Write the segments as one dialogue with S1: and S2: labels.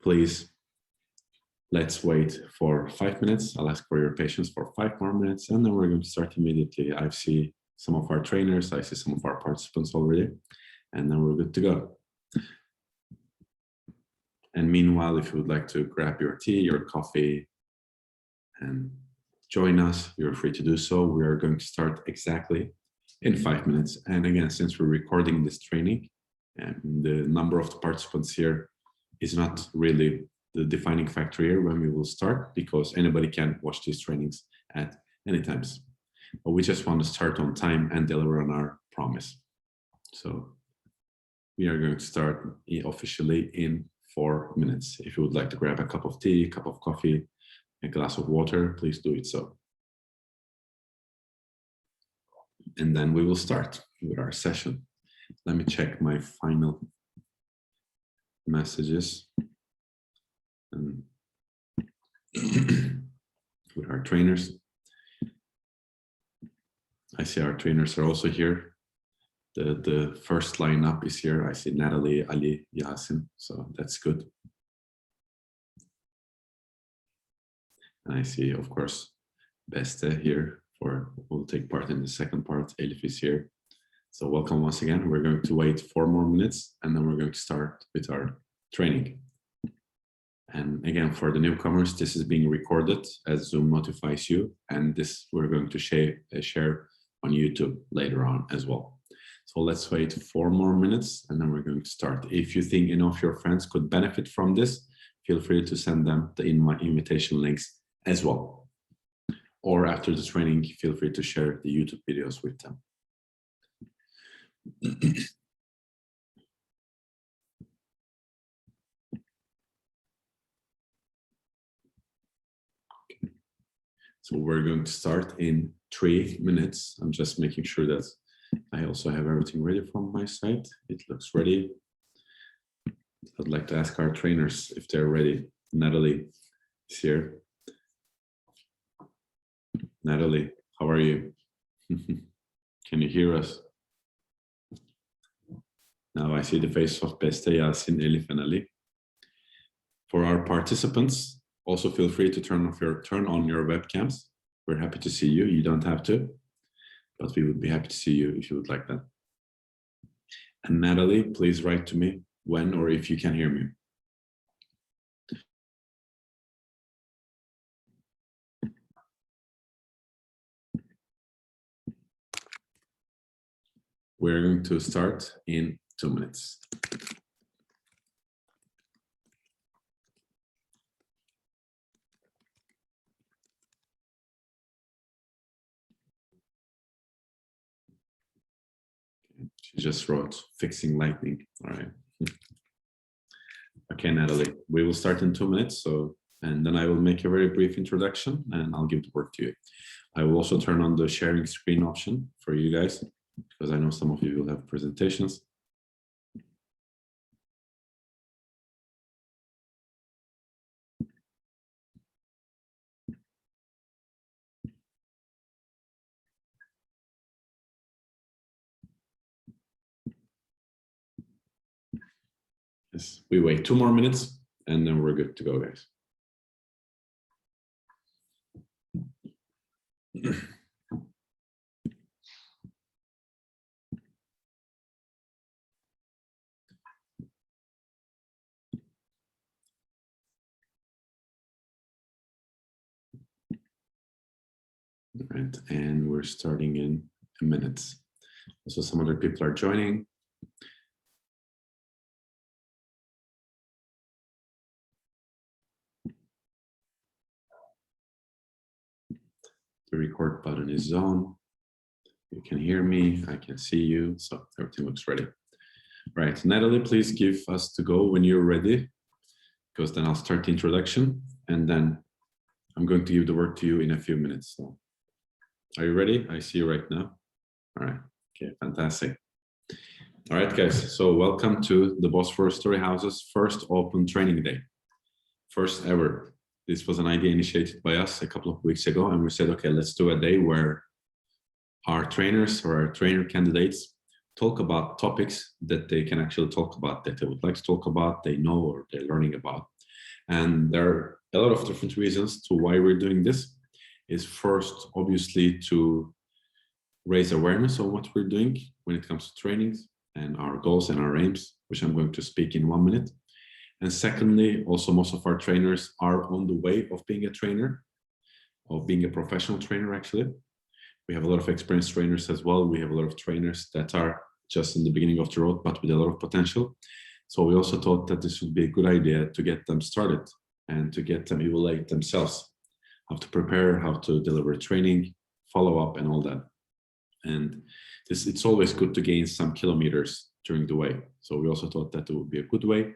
S1: please, let's wait for 5 minutes. I'll ask for your patience for 5 more minutes, and then we're going to start immediately. I see some of our trainers, I see some of our participants already, and then we're good to go. And meanwhile, if you would like to grab your tea, your coffee, and join us, you're free to do so. We are going to start exactly in 5 minutes. And again, since we're recording this training, and the number of the participants here is not really the defining factor here when we will start, because anybody can watch these trainings at any times. But we just want to start on time and deliver on our promise. So we are going to start officially in 4 minutes. If you would like to grab a cup of tea, a cup of coffee, a glass of water, please do it so. And then we will start with our session. Let me check my final messages. And with our trainers. I see our trainers are also here. The first lineup is here. I see Nataly, Ali, Yasin, so that's good. And I see, of course, Beste here will take part in the second part. Elif is here. So welcome once again. We're going to wait 4 more minutes, and then we're going to start with our training. And again, for the newcomers, this is being recorded as Zoom notifies you, and this we're going to share on YouTube later on as well. So let's wait 4 more minutes, and then we're going to start. If you think any of your friends could benefit from this, feel free to send them the invitation links as well. Or after the training, feel free to share the YouTube videos with them. So we're going to start in 3 minutes. I'm just making sure that I also have everything ready from my side. It looks ready. I'd like to ask our trainers if they're ready. Nataly is here. Nataly, how are you? Can you hear us? Now I see the face of Beste, Yasin, Elif, and Ali. For our participants, also feel free to turn on your webcams. We're happy to see you. You don't have to, but we would be happy to see you if you would like that. And Nataly, please write to me when or if you can hear me. We're going to start in 2 minutes. She just wrote fixing lightning. All right. Okay, Nataly, we will start in 2 minutes. And then I will make a very brief introduction and I'll give the word to you. I will also turn on the sharing screen option for you guys, because I know some of you will have presentations. Yes, we wait 2 more minutes and then we're good to go, guys. Right, and we're starting in a minute. Also, some other people are joining. The record button is on. You can hear me, I can see you, so everything looks ready. Right, Nataly, please give us the go when you're ready, because then I'll start the introduction, and then I'm going to give the word to you in a few minutes. So, are you ready? I see you right now. All right, okay, fantastic. All right, guys, so welcome to the Bosphorus Story House's first open training day. First ever. This was an idea initiated by us a couple of weeks ago, and we said, okay, let's do a day where our trainers or our trainer candidates talk about topics that they can actually talk about, that they would like to talk about, they know or they're learning about. And there are a lot of different reasons to why we're doing this. Is first, obviously, to raise awareness of what we're doing when it comes to trainings and our goals and our aims, which I'm going to speak in 1 minute. And secondly, also most of our trainers are on the way of being a trainer, of being a professional trainer, actually. We have a lot of experienced trainers as well. We have a lot of trainers that are just in the beginning of the road, but with a lot of potential. So we also thought that this would be a good idea to get them started and to get them evaluate themselves, how to prepare, how to deliver training, follow up, and all that. And it's always good to gain some kilometers during the way. So we also thought that it would be a good way.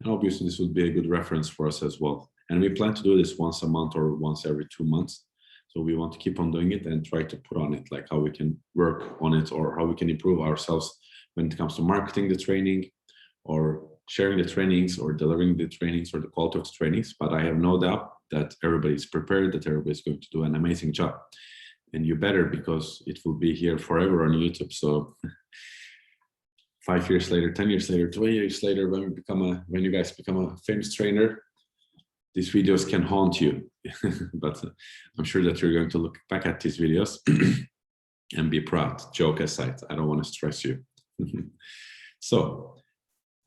S1: And obviously this would be a good reference for us as well. And we plan to do this once a month or once every 2 months. So we want to keep on doing it and try to put on it, like how we can work on it or how we can improve ourselves when it comes to marketing the training or sharing the trainings or delivering the trainings or the quality of the trainings. But I have no doubt that everybody's prepared, that everybody's going to do an amazing job. And you better, because it will be here forever on YouTube. So 5 years later, 10 years later, 20 years later, when you guys become a famous trainer, these videos can haunt you. But I'm sure that you're going to look back at these videos and be proud. Joke aside, I don't want to stress you. So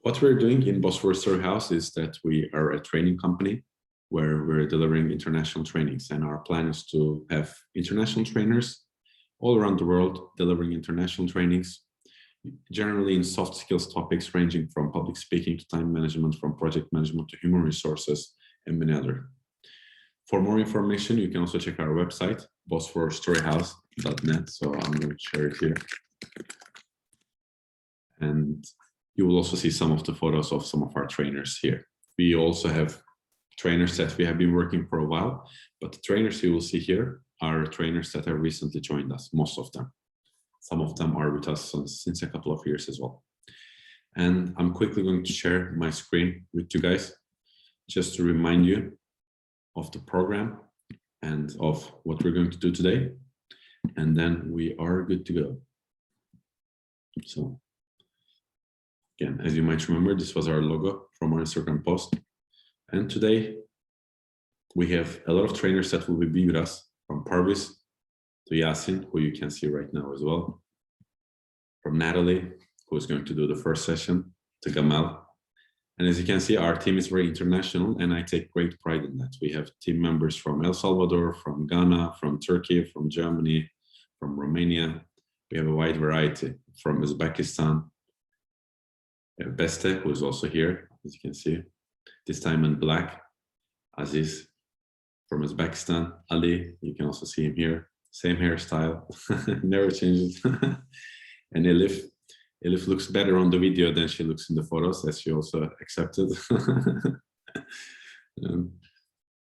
S1: what we're doing in Bosphorus Story House is that we are a training company where we're delivering international trainings. And our plan is to have international trainers all around the world delivering international trainings, generally in soft skills topics ranging from public speaking to time management, from project management to human resources, and many other. For more information, you can also check our website, bosphorusstoryhouse.net. So I'm going to share it here. And you will also see some of the photos of some of our trainers here. We also have trainers that we have been working for a while, but the trainers you will see here are trainers that have recently joined us, most of them. Some of them are with us since a couple of years as well. And I'm quickly going to share my screen with you guys, just to remind you of the program and of what we're going to do today. And then we are good to go. So again, as you might remember, this was our logo from our Instagram post. And today we have a lot of trainers that will be with us, from Parviz to Yasin, who you can see right now as well, from Nataly, who is going to do the first session, to Gamel. And as you can see, our team is very international, and I take great pride in that. We have team members from El Salvador, from Ghana, from Turkey, from Germany, from Romania. We have a wide variety, from Uzbekistan. We have Beste, who is also here, as you can see, this time in black. Aziz from Uzbekistan. Ali, you can also see him here. Same hairstyle, never changes. And Elif looks better on the video than she looks in the photos, as she also accepted.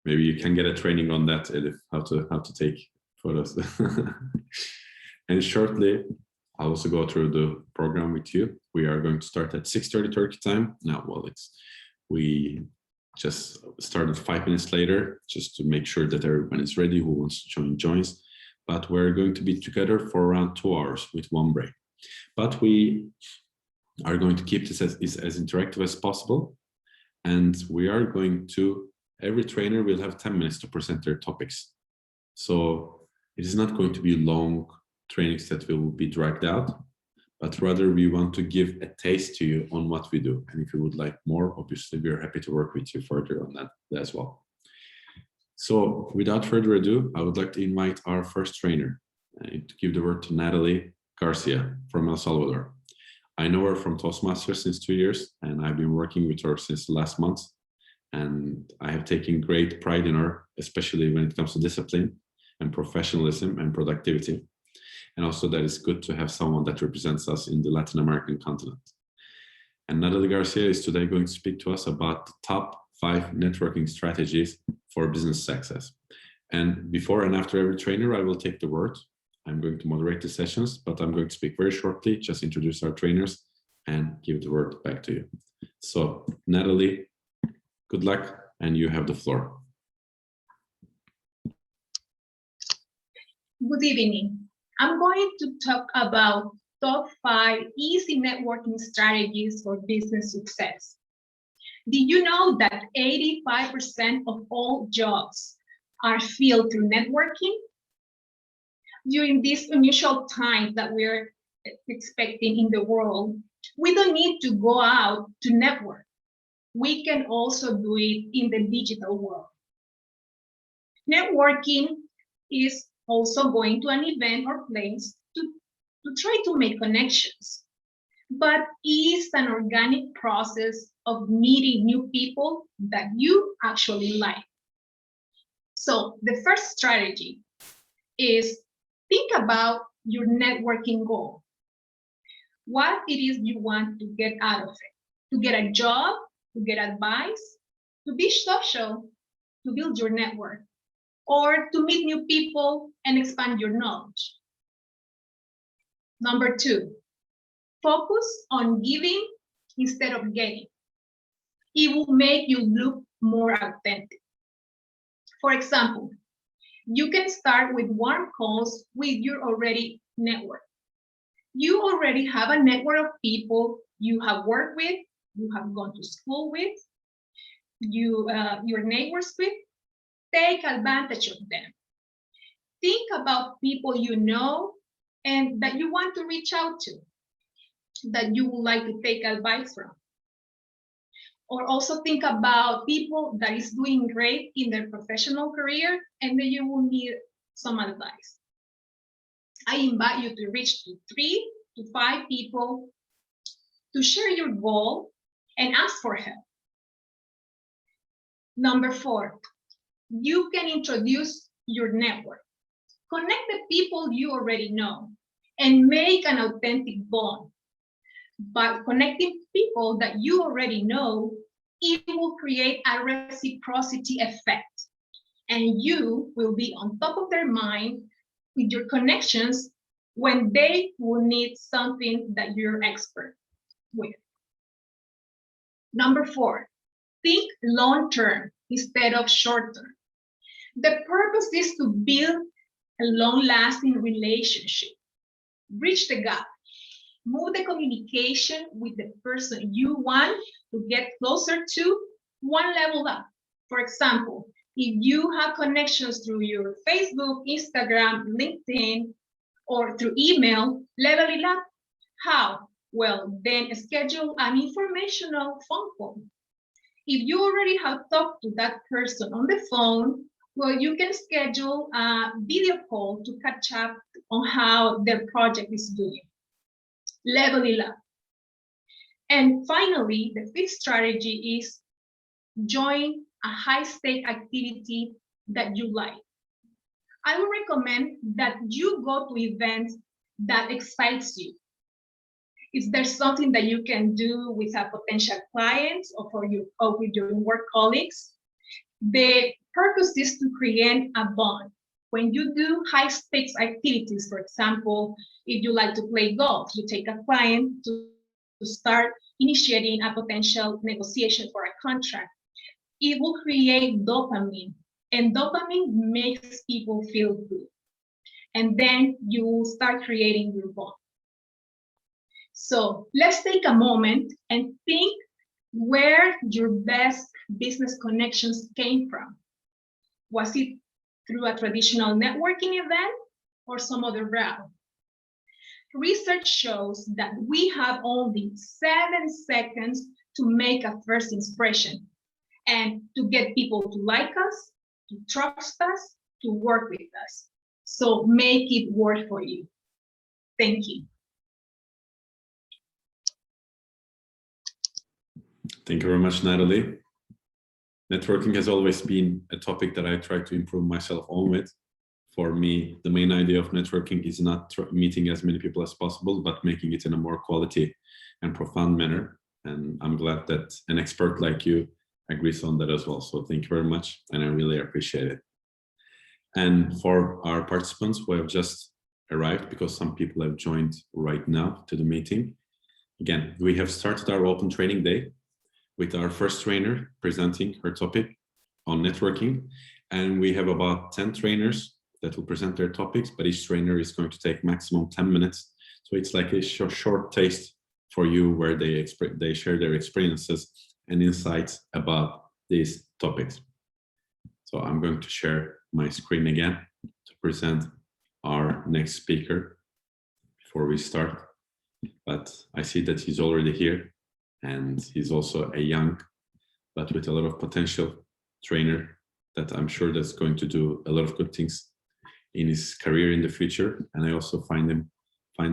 S1: Maybe you can get a training on that, Elif, how to take photos. And shortly, I'll also go through the program with you. We are going to start at 6:30 Turkey time. Now, well, we just started 5 minutes later, just to make sure that everyone is ready who wants to join, joins. But we're going to be together for around 2 hours with 1 break. But we are going to keep this as interactive as possible. And we are going to, every trainer will have 10 minutes to present their topics. So it is not going to be long trainings that will be dragged out, but rather we want to give a taste to you on what we do. And if you would like more, obviously we are happy to work with you further on that as well. So without further ado, I would like to invite our first trainer to give the word to Nataly Garcia from El Salvador. I know her from Toastmasters since 2 years, and I've been working with her since the last month. And I have taken great pride in her, especially when it comes to discipline and professionalism and productivity. And also that it's good to have someone that represents us in the Latin American continent. And Nataly Garcia is today going to speak to us about the top 5 networking strategies for business success. And before and after every trainer, I will take the word. I'm going to moderate the sessions, but I'm going to speak very shortly, just introduce our trainers and give the word back to you. So Nataly, good luck, and you have the floor.
S2: Good evening. I'm going to talk about top 5 easy networking strategies for business success. Did you know that 85% of all jobs are filled through networking? During this unusual time that we're expecting in the world, we don't need to go out to network. We can also do it in the digital world. Networking is also going to an event or place to try to make connections, but it's an organic process of meeting new people that you actually like. So the first strategy is think about your networking goal. What it is you want to get out of it. To get a job, to get advice, to be social, to build your network, or to meet new people and expand your knowledge. Number 2, focus on giving instead of getting. It will make you look more authentic. For example, you can start with warm calls with your already network. You already have a network of people you have worked with, you have gone to school with, your neighbors with. Take advantage of them. Think about people you know and that you want to reach out to, that you would like to take advice from. Or also think about people that is doing great in their professional career and that you will need some advice. I invite you to reach to 3 to 5 people to share your goal and ask for help. Number 4, you can introduce your network. Connect the people you already know and make an authentic bond. By connecting people that you already know, it will create a reciprocity effect, and you will be on top of their mind with your connections when they will need something that you're expert with. Number 4, think long-term instead of short-term. The purpose is to build a long-lasting relationship. Bridge the gap. Move the communication with the person you want to get closer to one level up. For example, if you have connections through your Facebook, Instagram, LinkedIn, or through email, level it up. How? Well, then schedule an informational phone call. If you already have talked to that person on the phone, well, you can schedule a video call to catch up on how their project is doing. Level it up. And finally, the 5th strategy is join a high-stake activity that you like. I would recommend that you go to events that excites you. Is there something that you can do with a potential client or with your work colleagues? The purpose is to create a bond. When you do high-stakes activities, for example, if you like to play golf, you take a client to start initiating a potential negotiation for a contract. It will create dopamine, and dopamine makes people feel good. And then you will start creating your bond. So let's take a moment and think where your best business connections came from. Was it through a traditional networking event or some other route? Research shows that we have only 7 seconds to make a first impression and to get people to like us, to trust us, to work with us. So make it work for you. Thank you.
S1: Thank you very much, Nataly. Networking has always been a topic that I try to improve myself on with. For me, the main idea of networking is not meeting as many people as possible, but making it in a more quality and profound manner. And I'm glad that an expert like you agrees on that as well. So thank you very much, and I really appreciate it. And for our participants who have just arrived, because some people have joined right now to the meeting, again, we have started our open training day with our first trainer presenting her topic on networking. And we have about 10 trainers that will present their topics, but each trainer is going to take maximum 10 minutes. So it's like a short taste for you where they share their experiences and insights about these topics. So I'm going to share my screen again to present our next speaker before we start. But I see that he's already here, and he's also a young, but with a lot of potential trainer that I'm sure that's going to do a lot of good things in his career in the future. And I also find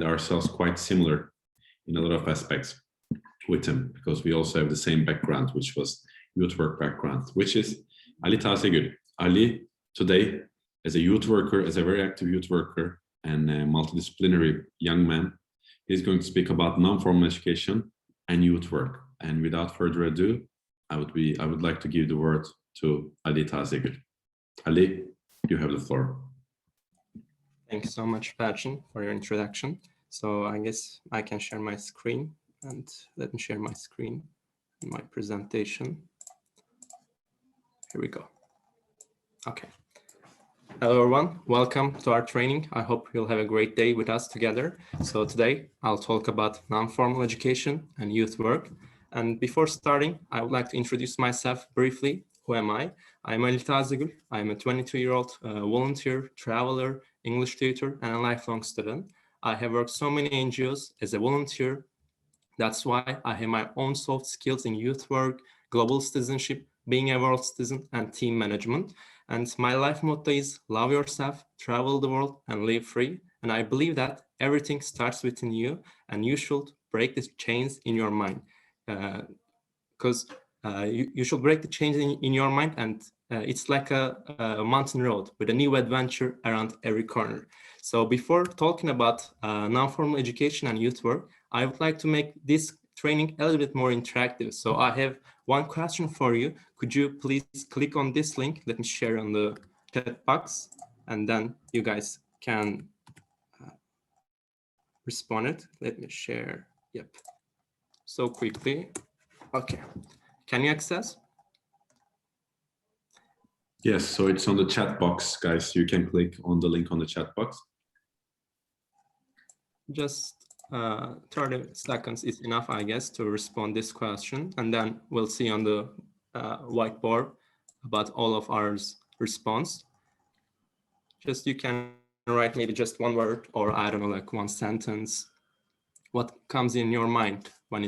S1: ourselves quite similar in a lot of aspects with him, because we also have the same background, which was youth work background, which is Ali Tazegül. Ali today, as a youth worker, as a very active youth worker and a multidisciplinary young man, he's going to speak about non-formal education and youth work. And without further ado, I would like to give the word to Ali Tazegül. Ali, you have the floor.
S3: Thank you so much, Perçin, for your introduction. So I guess I can share my screen, and let me share my screen and my presentation. Here we go. Okay. Hello, everyone. Welcome to our training. I hope you'll have a great day with us together. So today I'll talk about non-formal education and youth work. And before starting, I would like to introduce myself briefly. Who am I? I'm Ali Tazegül. I'm a 22-year-old volunteer, traveler, English tutor, and a lifelong student. I have worked so many NGOs as a volunteer. That's why I have my own soft skills in youth work, global citizenship, being a world citizen, and team management. And my life motto is love yourself, travel the world, and live free. And I believe that everything starts within you, and you should break the chains in your mind. Because you should break the chains in your mind, and it's like a mountain road with a new adventure around every corner. So before talking about non-formal education and youth work, I would like to make this training a little bit more interactive. So I have one question for you. Could you please click on this link? Let me share on the chat box, and then you guys can respond it. Let me share. Yep. So quickly. Okay. Can you access?
S1: Yes, so it's on the chat box, guys. You can click on the link on the chat box.
S3: Just 30 seconds is enough, I guess, to respond this question, and then we'll see on the whiteboard about all of our response. Just you can write maybe just one word, or I don't know, like one sentence. What comes in your mind when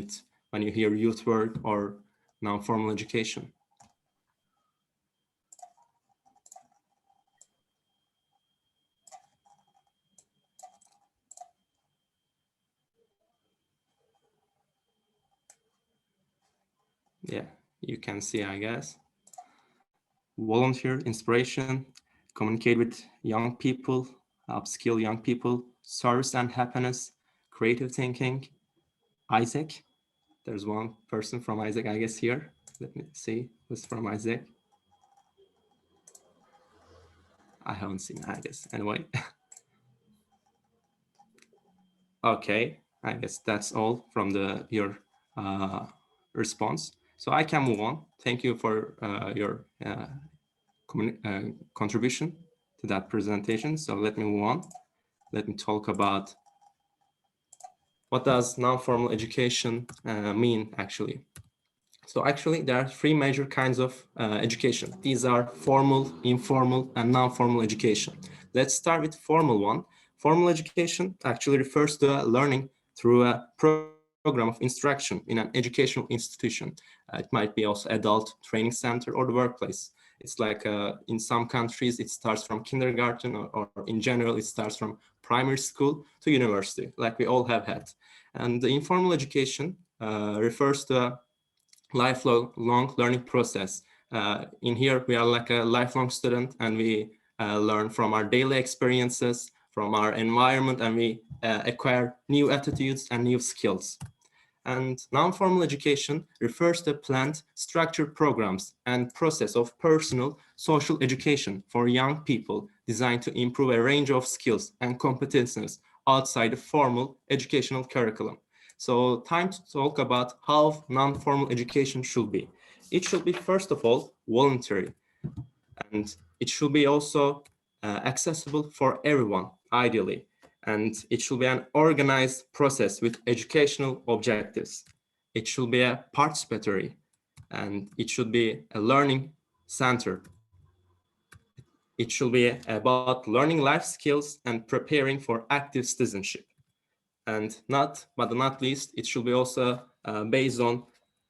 S3: you hear youth work or non-formal education? Yeah, you can see, I guess. Volunteer, inspiration, communicate with young people, upskill young people, service and happiness, creative thinking, Isaac. There's one person from Isaac, I guess, here. Let me see who's from Isaac. I haven't seen, I guess, anyway. Okay, I guess that's all from your response. So I can move on. Thank you for your contribution to that presentation. So let me move on. Let me talk about what does non-formal education mean actually. So actually there are three major kinds of education. These are formal, informal, and non-formal education. Let's start with formal one. Formal education actually refers to learning through a program of instruction in an educational institution. It might be also adult training center or the workplace. It's like in some countries, it starts from kindergarten, or in general, it starts from primary school to university, like we all have had. And the informal education refers to a lifelong learning process. In here, we are like a lifelong student, and we learn from our daily experiences, from our environment, and we acquire new attitudes and new skills. And non-formal education refers to planned, structured programs and process of personal social education for young people designed to improve a range of skills and competences outside the formal educational curriculum. So time to talk about how non-formal education should be. It should be, first of all, voluntary, and it should be also accessible for everyone, ideally. And it should be an organized process with educational objectives. It should be a participatory, and it should be a learning center. It should be about learning life skills and preparing for active citizenship. And not least, it should be also based on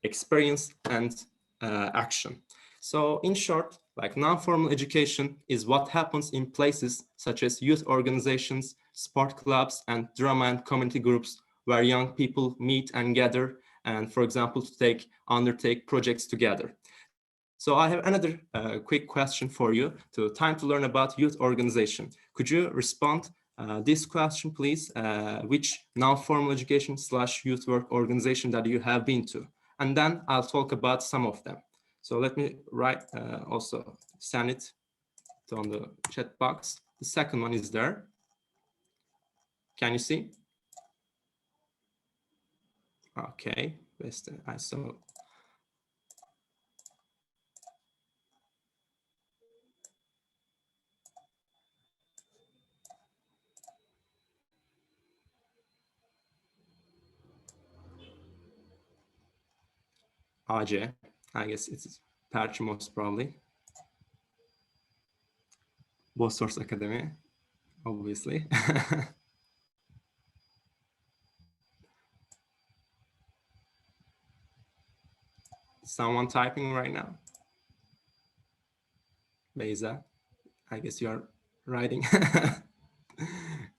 S3: experience and action. So in short, like non-formal education is what happens in places such as youth organizations, sport clubs, and drama and community groups where young people meet and gather, and for example, to undertake projects together. So I have another quick question for you time to learn about youth organization. Could you respond this question, please? Which non-formal education / youth work organization that you have been to? And then I'll talk about some of them. So let me also send it on the chat box. The second one is there. Can you see? Okay, Beste, I saw. AJ, I guess it's Perçin most probably. Bosphorus Academy, obviously. Someone typing right now? Beyza, I guess you are writing.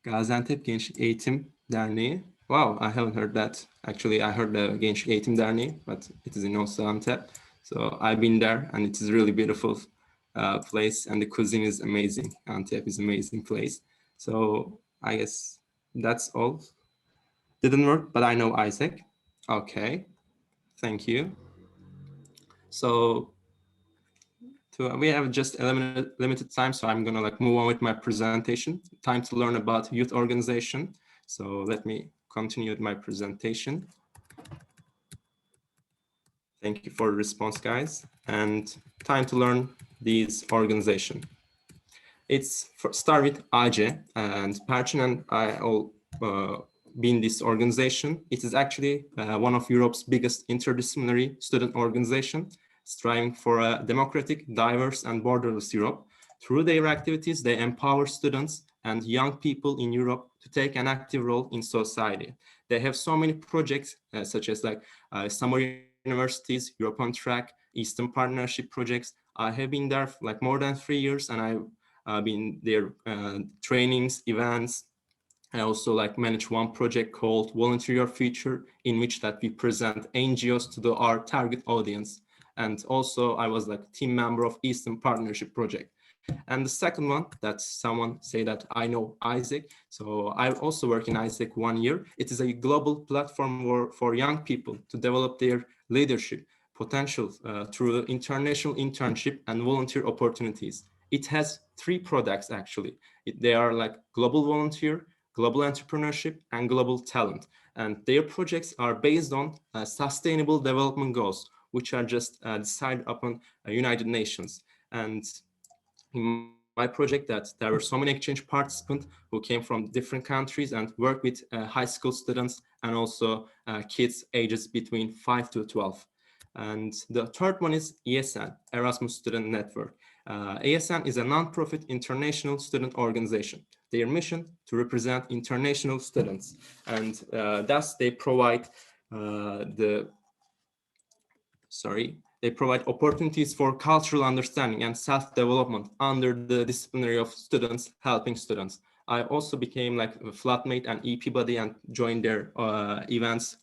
S3: Gaziantep Gençlik Eğitim Derneği. Wow, I haven't heard that. Actually, I heard the Gençlik Eğitim Derneği, but it is in Antep. So I've been there, and it is a really beautiful place, and the cuisine is amazing. Antep is an amazing place. So I guess that's all. Didn't work, but I know Isaac. Okay, thank you. So we have just limited time, so I'm gonna move on with my presentation. Time to learn about youth organization. So let me continue with my presentation. Thank you for the response, guys. And time to learn these organization. It's start with AJ, and Perçin and I all been this organization. It is actually one of Europe's biggest interdisciplinary student organization, striving for a democratic, diverse, and borderless Europe. Through their activities, they empower students and young people in Europe to take an active role in society. They have so many projects, such as summer universities, European track, Eastern Partnership projects. I have been there for more than 3 years, and I've been there trainings, events. I also manage one project called Volunteer Your Future, in which that we present NGOs to our target audience. And also I was team member of Eastern Partnership project. And the second one, that someone say that I know Isaac. So I also work in Isaac 1 year. It is a global platform for young people to develop their leadership potential through international internship and volunteer opportunities. It has 3 products actually. They are global volunteer, global entrepreneurship, and global talent. And their projects are based on sustainable development goals, which are just decided upon United Nations. And in my project, that there were so many exchange participants who came from different countries and worked with high school students and also kids ages between 5 to 12. And the third one is ESN, Erasmus Student Network. ESN is a non-profit international student organization. Their mission to represent international students, and thus they provide they provide opportunities for cultural understanding and self-development under the disciplinary of students, helping students. I also became a flatmate and EP buddy and joined their events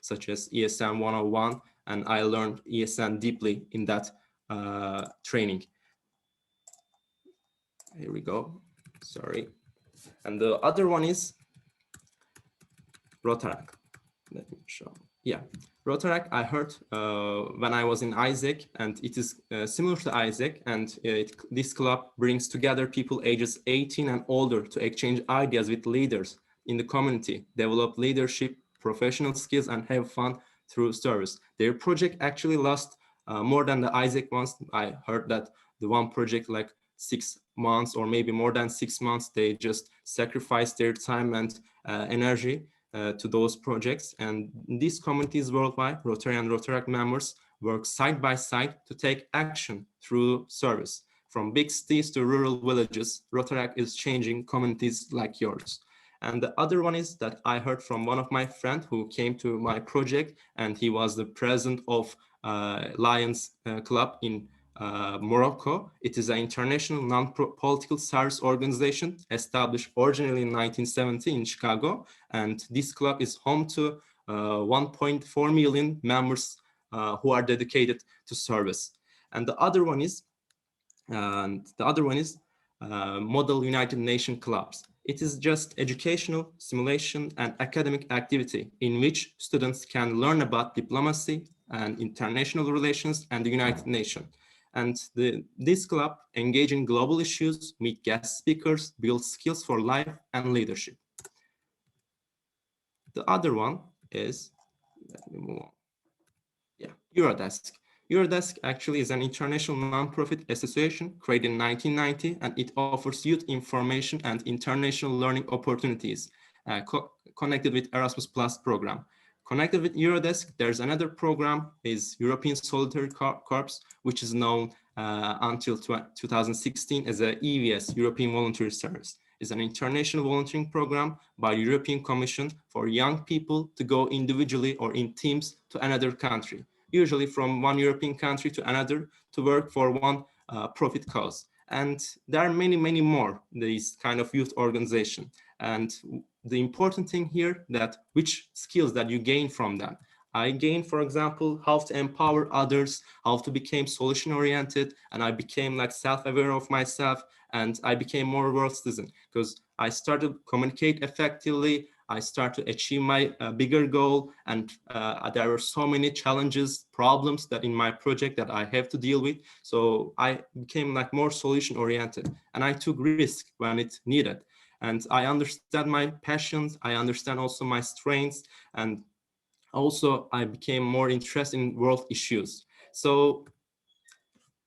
S3: such as ESN 101, and I learned ESN deeply in that training. Here we go, sorry. And the other one is Rotaract. Let me show. Yeah, Rotaract I heard when I was in Isaac, and it is similar to Isaac, and this club brings together people ages 18 and older to exchange ideas with leaders in the community, develop leadership, professional skills, and have fun through service. Their project actually lasts more than the Isaac ones. I heard that the one project 6 months or maybe more than 6 months, they just sacrifice their time and energy to those projects. And these communities worldwide, Rotary and Rotaract members, work side by side to take action through service. From big cities to rural villages, Rotaract is changing communities like yours. And the other one is that I heard from one of my friends who came to my project, and he was the president of Lions Club in Morocco. It is an international non-political service organization established originally in 1970 in Chicago. And this club is home to 1.4 million members who are dedicated to service. And the other one is Model United Nations Clubs. It is just educational, simulation, and academic activity in which students can learn about diplomacy and international relations and the United Nations. And this club engage in global issues, meet guest speakers, build skills for life and leadership. The other one is, let me move on. Yeah, Eurodesk. Eurodesk actually is an international non-profit association created in 1990, and it offers youth information and international learning opportunities connected with Erasmus Plus program. Connected with Eurodesk, there's another program, is European Solidarity Corps, which is known until 2016 as a EVS, European Voluntary Service. It's an international volunteering program by the European Commission for young people to go individually or in teams to another country, usually from one European country to another, to work for one profit cause. And there are many, many more, these kind of youth organization. And the important thing here, that which skills that you gain from them. I gained, for example, how to empower others, how to become solution-oriented, and I became like self-aware of myself, and I became more world citizen because I started to communicate effectively. I started to achieve my bigger goal, and there were so many challenges, problems that in my project that I have to deal with. So I became like more solution-oriented, and I took risk when it needed. And I understand my passions. I understand also my strengths, and also I became more interested in world issues. So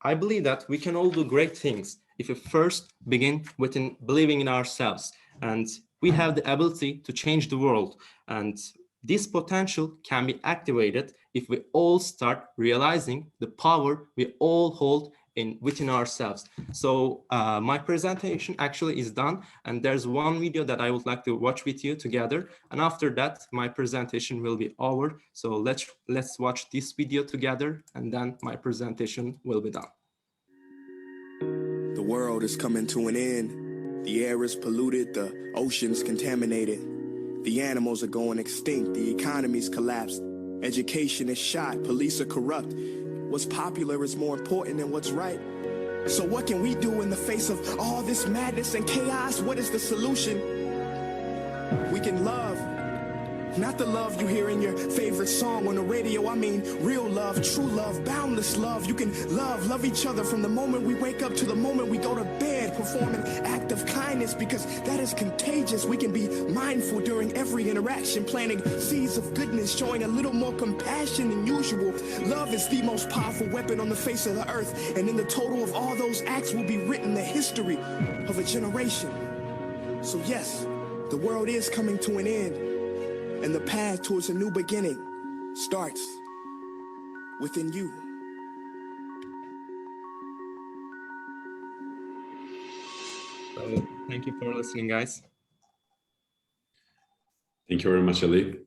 S3: I believe that we can all do great things if we first begin with believing in ourselves, and we have the ability to change the world. And this potential can be activated if we all start realizing the power we all hold within ourselves. So my presentation actually is done, and there's one video that I would like to watch with you together, and after that my presentation will be over. So let's watch this video together, and then my presentation will be done.
S4: The world is coming to an end. The air is polluted, the ocean's contaminated. The animals are going extinct, the economy's collapsed. Education is shot, police are corrupt. What's popular is more important than what's right. So what can we do in the face of all this madness and chaos? What is the solution? We can love. Not the love you hear in your favorite song on the radio. I mean real love, true love, boundless love. You can love each other from the moment we wake up to the moment we go to bed. Perform an act of kindness because that is contagious. We can be mindful during every interaction, planting seeds of goodness, showing a little more compassion than usual. Love is the most powerful weapon on the face of the earth, and in the total of all those acts will be written the history of a generation. So yes, the world is coming to an end. And the path towards a new beginning starts within you.
S3: So thank you for listening, guys.
S1: Thank you very much, Elif.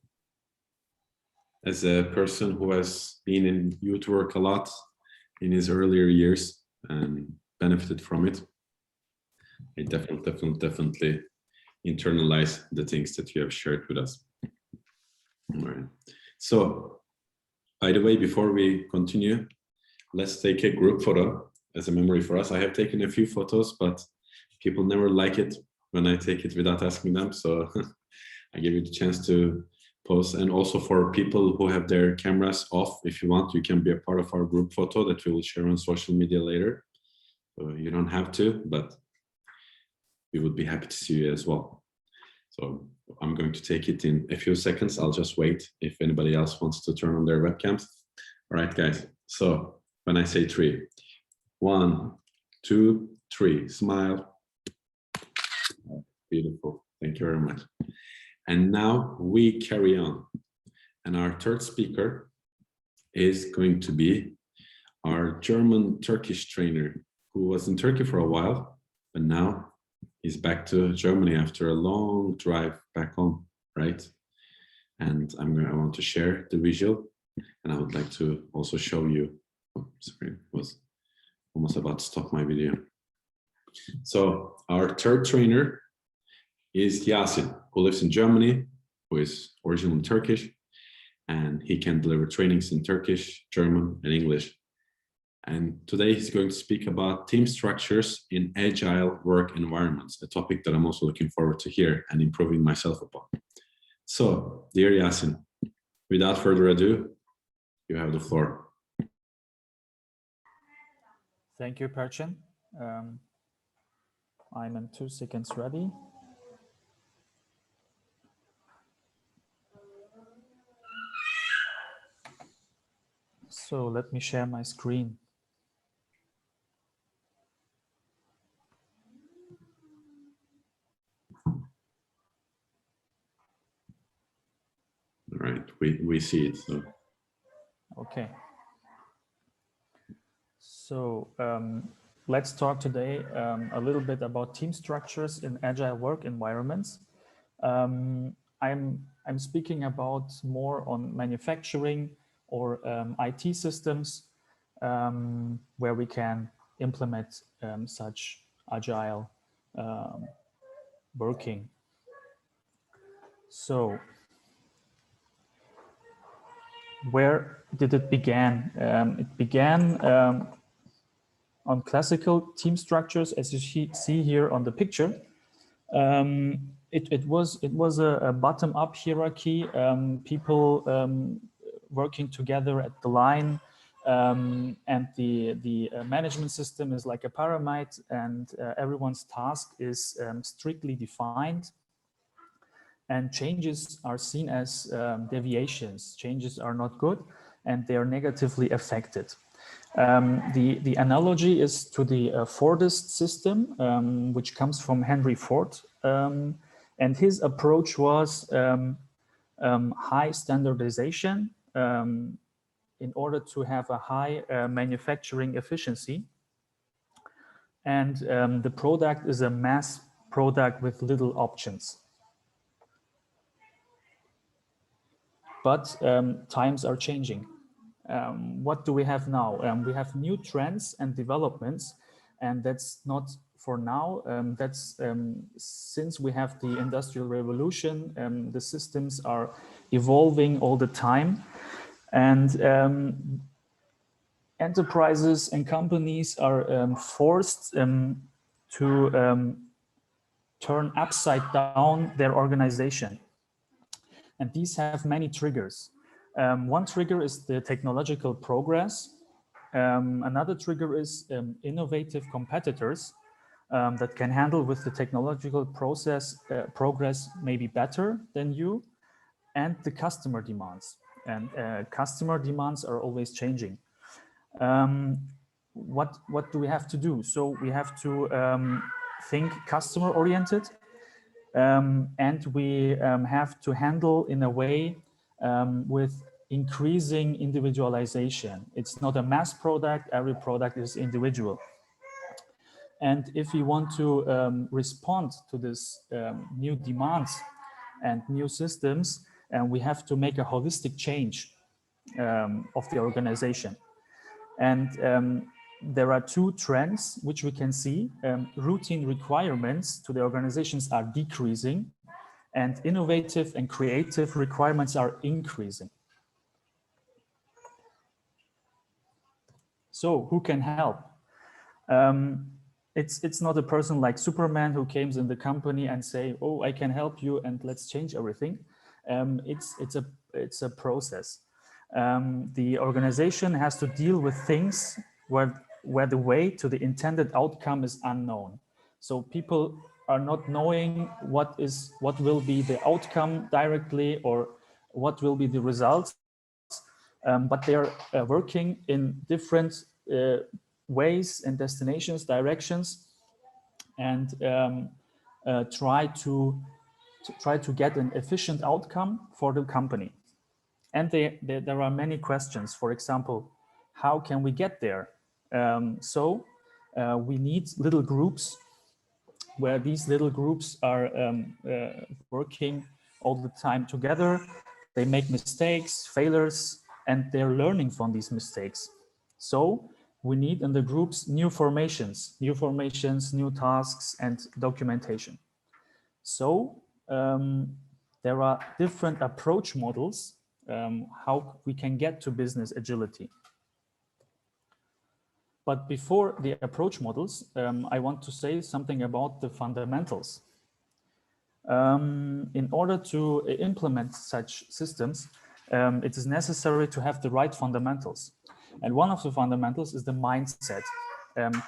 S1: As a person who has been in youth work a lot in his earlier years and benefited from it, I definitely internalize the things that you have shared with us. All right. So, by the way, before we continue, let's take a group photo as a memory for us. I have taken a few photos, but people never like it when I take it without asking them. So I give you the chance to pose. And also for people who have their cameras off, if you want, you can be a part of our group photo that we will share on social media later. So you don't have to, but we would be happy to see you as well. So I'm going to take it in a few seconds. I'll just wait if anybody else wants to turn on their webcams. All right, guys. So when I say 3, 1, 2, 3, smile. Beautiful. Thank you very much. And now we carry on. And our third speaker is going to be our German-Turkish trainer, who was in Turkey for a while, but now he's back to Germany after a long drive back home, right? And I want to share the visual, and I would like to also show you. Oh, sorry, was almost about to stop my video. So our third trainer is Yasin, who lives in Germany, who is originally Turkish, and he can deliver trainings in Turkish, German, and English. And today he's going to speak about team structures in agile work environments, a topic that I'm also looking forward to hear and improving myself upon. So, dear Yasin, without further ado, you have the floor.
S5: Thank you, Perçin. I'm in 2 seconds ready. So let me share my screen.
S1: All right, we see it. So.
S5: Okay. So let's talk today a little bit about team structures in agile work environments. I'm speaking about more on manufacturing or IT systems where we can implement such agile working. So where did it begin? It began on classical team structures, as you see here on the picture. It was a bottom-up hierarchy, people working together at the line, and the management system is like a pyramid, and everyone's task is strictly defined. And changes are seen as deviations. Changes are not good, and they are negatively affected. The analogy is to the Fordist system, which comes from Henry Ford. And his approach was high standardization in order to have a high manufacturing efficiency. And the product is a mass product with little options. But times are changing. What do we have now? We have new trends and developments, and that's not for now. That's since we have the Industrial Revolution, the systems are evolving all the time, and enterprises and companies are forced to turn upside down their organization. And these have many triggers. One trigger is the technological progress. Another trigger is innovative competitors that can handle with the technological progress maybe better than you, and the customer demands. And customer demands are always changing. What do we have to do? So we have to think customer oriented. And we have to handle in a way with increasing individualization. It's not a mass product, every product is individual. And if we want to respond to this new demands and new systems, we have to make a holistic change of the organization. And there are two trends which we can see. Routine requirements to the organizations are decreasing, and innovative and creative requirements are increasing. So who can help? It's not a person like Superman who comes in the company and say, oh, I can help you and let's change everything. It's a process. The organization has to deal with things where the way to the intended outcome is unknown. So people are not knowing what will be the outcome directly or what will be the results, but they are working in different ways and destinations, directions, and try to get an efficient outcome for the company. And there are many questions. For example, how can we get there? We need little groups where these little groups are working all the time together. They make mistakes, failures, and they're learning from these mistakes. So we need in the groups new formations, new tasks, and documentation. So there are different approach models how we can get to business agility. But before the approach models, I want to say something about the fundamentals. In order to implement such systems, it is necessary to have the right fundamentals. And one of the fundamentals is the mindset.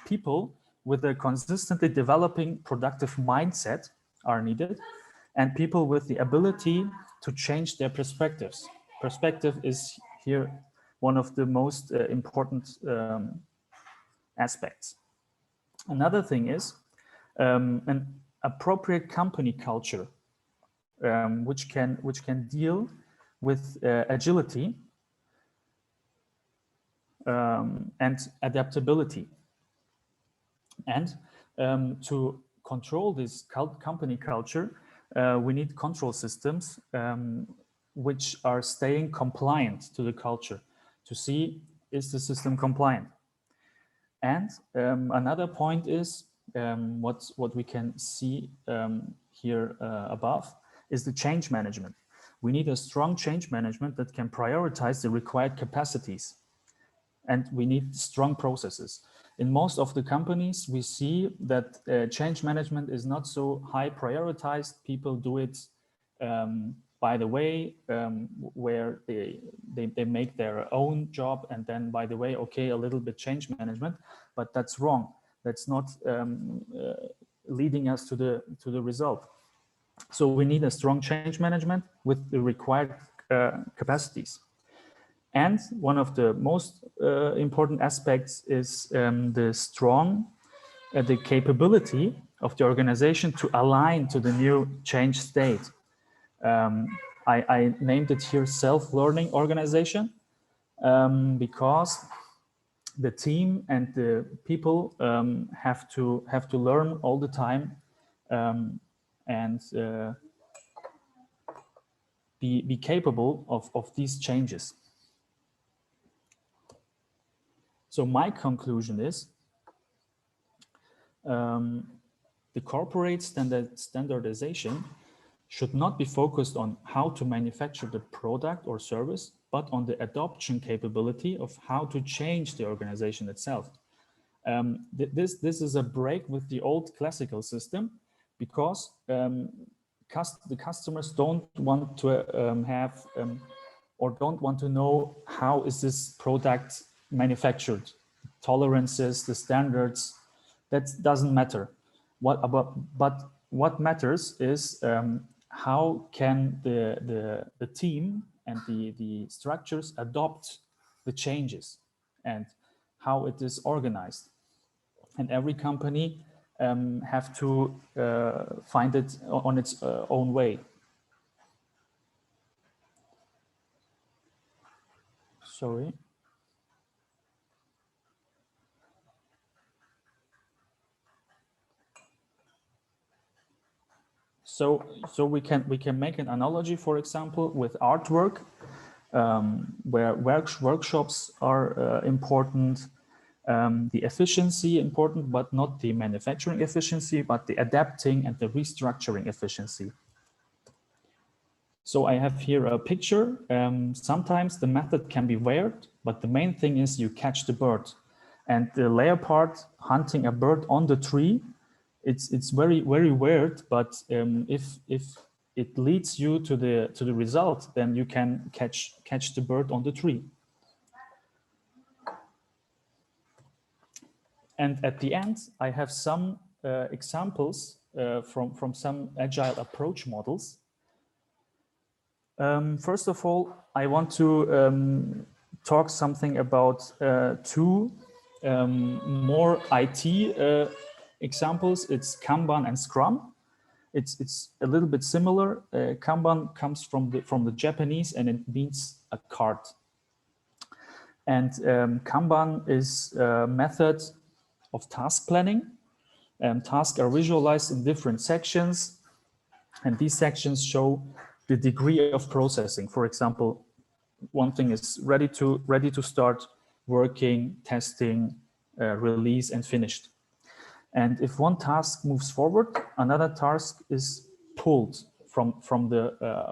S5: People with a consistently developing productive mindset are needed, and people with the ability to change their perspectives. Perspective is here one of the most important aspects. Another thing is an appropriate company culture, which can deal with agility and adaptability. And to control this company culture, we need control systems which are staying compliant to the culture to see, is the system compliant? And another point is what we can see here above is the change management. We need a strong change management that can prioritize the required capacities, and we need strong processes. In most of the companies, we see that change management is not so high prioritized. People do it by the way, where they make their own job, and then by the way, okay, a little bit change management, but that's wrong. That's not leading us to the result. So we need a strong change management with the required capacities. And one of the most important aspects is the capability of the organization to align to the new change state. I named it here self-learning organization because the team and the people have to learn all the time and be capable of these changes. So my conclusion is the corporate standardization should not be focused on how to manufacture the product or service, but on the adoption capability of how to change the organization itself. This is a break with the old classical system, because the customers don't want to have or don't want to know how is this product manufactured, tolerances, the standards. That doesn't matter. But what matters is how can the team and the structures adopt the changes and how it is organized. And every company have to find it on its own way. Sorry. So we can make an analogy, for example, with artwork, where workshops are important, the efficiency important, but not the manufacturing efficiency, but the adapting and the restructuring efficiency. So I have here a picture. Sometimes the method can be weird, but the main thing is you catch the bird. And the leopard hunting a bird on the tree, it's very weird, but if it leads you to the result, then you can catch the bird on the tree. And at the end, I have some examples from some agile approach models. First of all, I want to talk something about two more IT examples. It's Kanban and Scrum. It's a little bit similar. Kanban comes from the Japanese, and it means a cart. And Kanban is a method of task planning. Tasks are visualized in different sections, and these sections show the degree of processing. For example, one thing is ready to start working, testing, release, and finished. And if one task moves forward, another task is pulled from the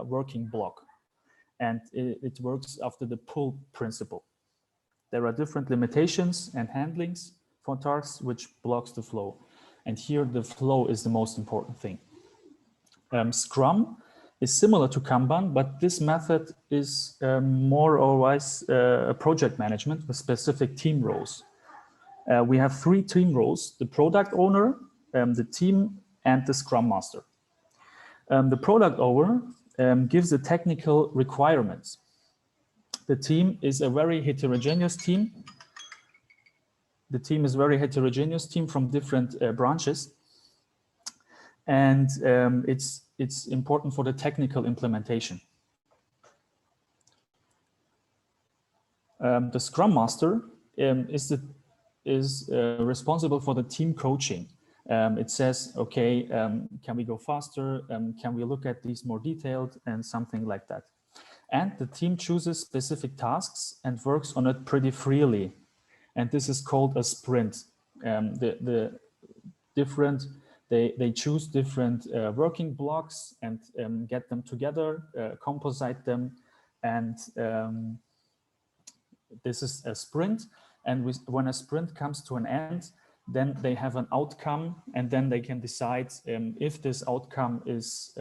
S5: working block, and it works after the pull principle. There are different limitations and handlings for tasks which blocks the flow. And here the flow is the most important thing. Scrum is similar to Kanban, but this method is more or less project management with specific team roles. We have 3 team roles: the product owner, the team, and the Scrum Master. The product owner gives the technical requirements. The team is a very heterogeneous team. The team is a very heterogeneous team from different branches. And it's important for the technical implementation. The Scrum Master is responsible for the team coaching. It says, okay, can we go faster? Can we look at these more detailed, and something like that. And the team chooses specific tasks and works on it pretty freely. And this is called a sprint. They choose different working blocks and get them together, composite them, and this is a sprint. And when a sprint comes to an end, then they have an outcome, and then they can decide if this outcome is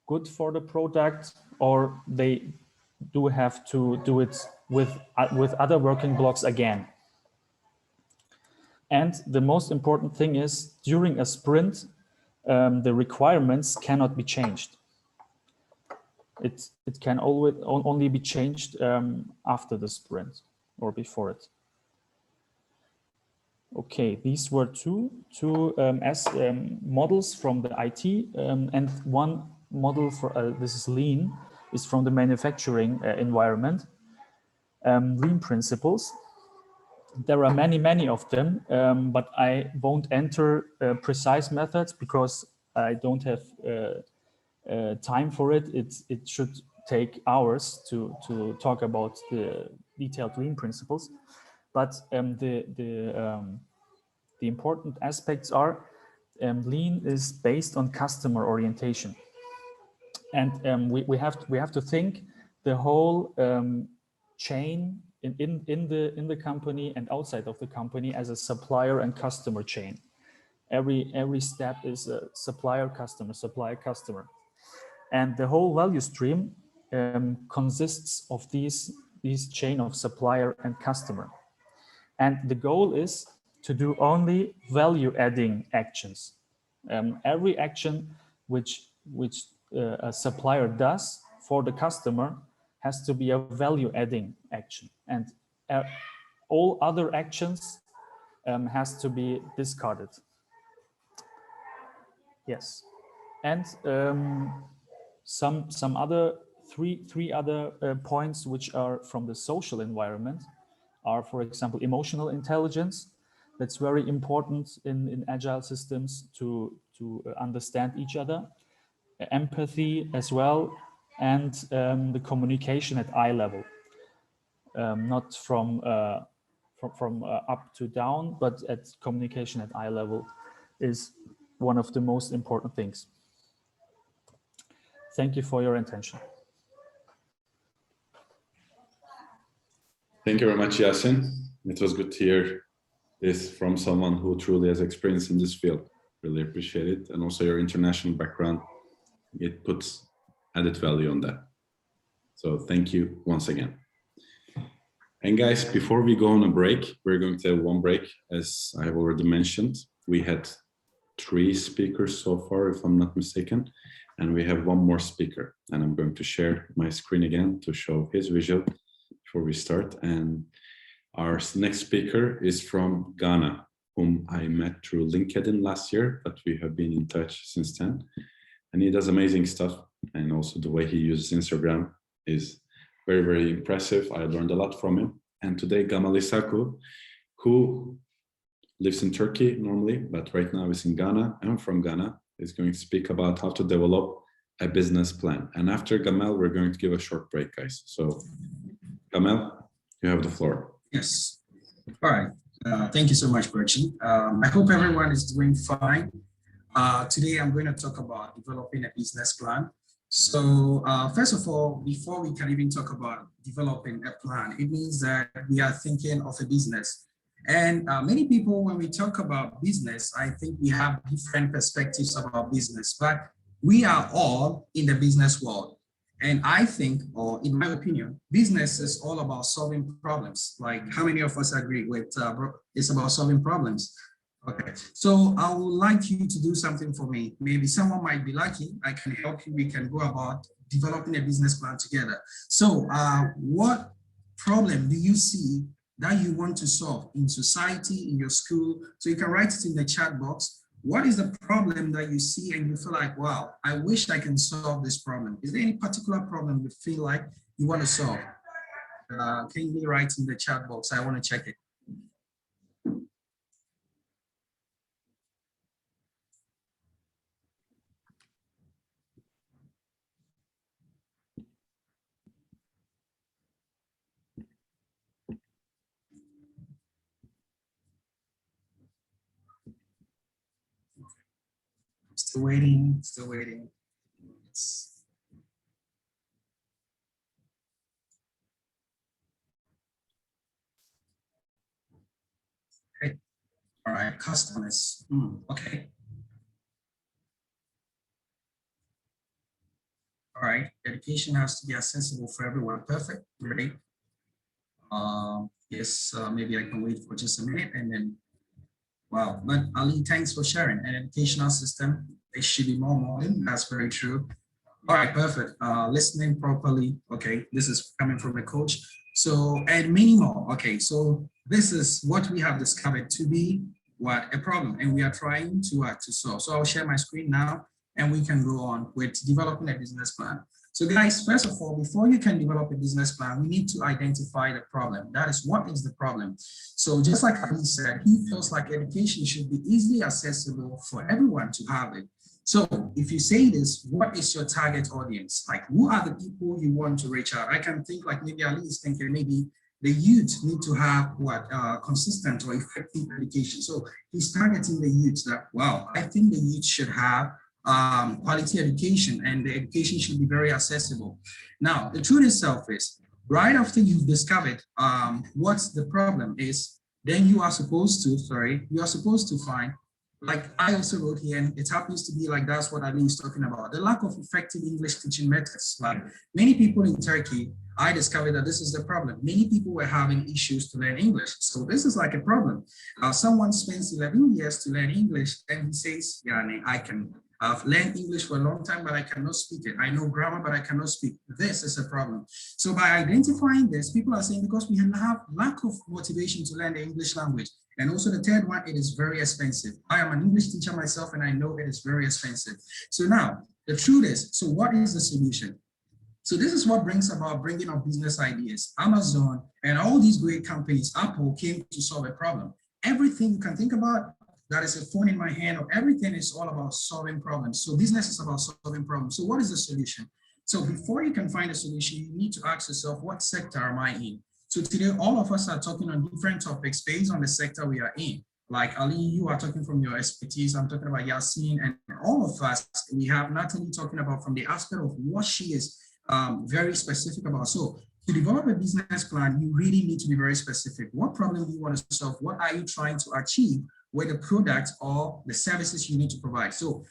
S5: good for the product, or they do have to do it with other working blocks again. And the most important thing is, during a sprint, the requirements cannot be changed. It can only be changed after the sprint or before it. Okay, these were two models from the IT, and one model for this is Lean, is from the manufacturing environment. Lean principles. There are many of them, but I won't enter precise methods because I don't have time for it. It should take hours to talk about the detailed Lean principles. But the important aspects are Lean is based on customer orientation, and we have to think the whole chain in the company and outside of the company as a supplier and customer chain. Every step is a supplier customer, and the whole value stream consists of these chain of supplier and customer. And the goal is to do only value-adding actions. Every action which a supplier does for the customer has to be a value-adding action, and all other actions has to be discarded. Yes, and some other three other points which are from the social environment are, for example, emotional intelligence. That's very important in agile systems to understand each other. Empathy as well, and the communication at eye level, not from up to down, but at communication at eye level is one of the most important things. Thank you for your attention.
S1: Thank you very much, Yasin. It was good to hear this from someone who truly has experience in this field. Really appreciate it. And also your international background, it puts added value on that. So thank you once again. And guys, before we go on a break, we're going to have one break. As I have already mentioned, we had 3 speakers so far, if I'm not mistaken, and we have one more speaker. And I'm going to share my screen again to show his visual before we start. And our next speaker is from Ghana, whom I met through LinkedIn last year, but we have been in touch since then. And he does amazing stuff. And also the way he uses Instagram is Very, very impressive. I learned a lot from him. And today, Gamel Issaku, who lives in Turkey normally, but right now is in Ghana. I'm from Ghana. Is going to speak about how to develop a business plan. And after Gamel, we're going to give a short break, guys. So, Gamel, you have the floor.
S6: Yes. All right. Thank you so much, Perçin. I hope everyone is doing fine. Today, I'm going to talk about developing a business plan. So first of all, before we can even talk about developing a plan, it means that we are thinking of a business. And many people, when we talk about business, I think we have different perspectives about business, but we are all in the business world. And I think, or in my opinion, business is all about solving problems. Like, how many of us agree with it's about solving problems? Okay, so I would like you to do something for me. Maybe someone might be lucky. I can help you. We can go about developing a business plan together. So what problem do you see that you want to solve in society, in your school? So you can write it in the chat box. What is the problem that you see and you feel like, wow, I wish I can solve this problem? Is there any particular problem you feel like you want to solve? Can you write in the chat box? I want to check it. Still waiting, still waiting. Okay. All right, customers. Okay. All right, education has to be accessible for everyone. Perfect, great. Yes, maybe I can wait for just a minute and then, wow. But Ali, thanks for sharing. An educational system, it should be more modern. That's very true. All right, perfect. Listening properly. Okay, this is coming from a coach. So, and many more. Okay, so this is what we have discovered to be what a problem, and we are trying to solve. So I'll share my screen now, and we can go on with developing a business plan. So guys, first of all, before you can develop a business plan, we need to identify the problem. That is, what is the problem? So just like Aziz said, he feels like education should be easily accessible for everyone to have it. So if you say this, what is your target audience? Like, who are the people you want to reach out? I can think like maybe Ali is thinking maybe the youth need to have consistent or effective education. So he's targeting the youth that, wow, I think the youth should have quality education, and the education should be very accessible. Now, the truth itself is, right after you've discovered what the problem is, then you are supposed to find, like I also wrote here, and it happens to be like that's what Ali is talking about, the lack of effective English teaching methods. Like many people in Turkey, I discovered that this is the problem. Many people were having issues to learn English. So this is like a problem. Someone spends 11 years to learn English, and he says, yeah, I've learned English for a long time, but I cannot speak it. I know grammar, but I cannot speak. This is a problem. So by identifying this, people are saying because we have lack of motivation to learn the English language. And also the third one, it is very expensive. I am an English teacher myself, and I know it is very expensive. So now the truth is, so what is the solution? So this is what brings about bringing up business ideas. Amazon and all these great companies, Apple, came to solve a problem. Everything you can think about, that is a phone in my hand, or everything is all about solving problems. So business is about solving problems. So what is the solution? So before you can find a solution, you need to ask yourself, what sector am I in? So today, all of us are talking on different topics based on the sector we are in. Like Ali, you are talking from your expertise. I'm talking about Yasin, and all of us, we have Nataly talking about from the aspect of what she is very specific about. So to develop a business plan, you really need to be very specific. What problem do you want to solve? What are you trying to achieve with the product or the services you need to provide? So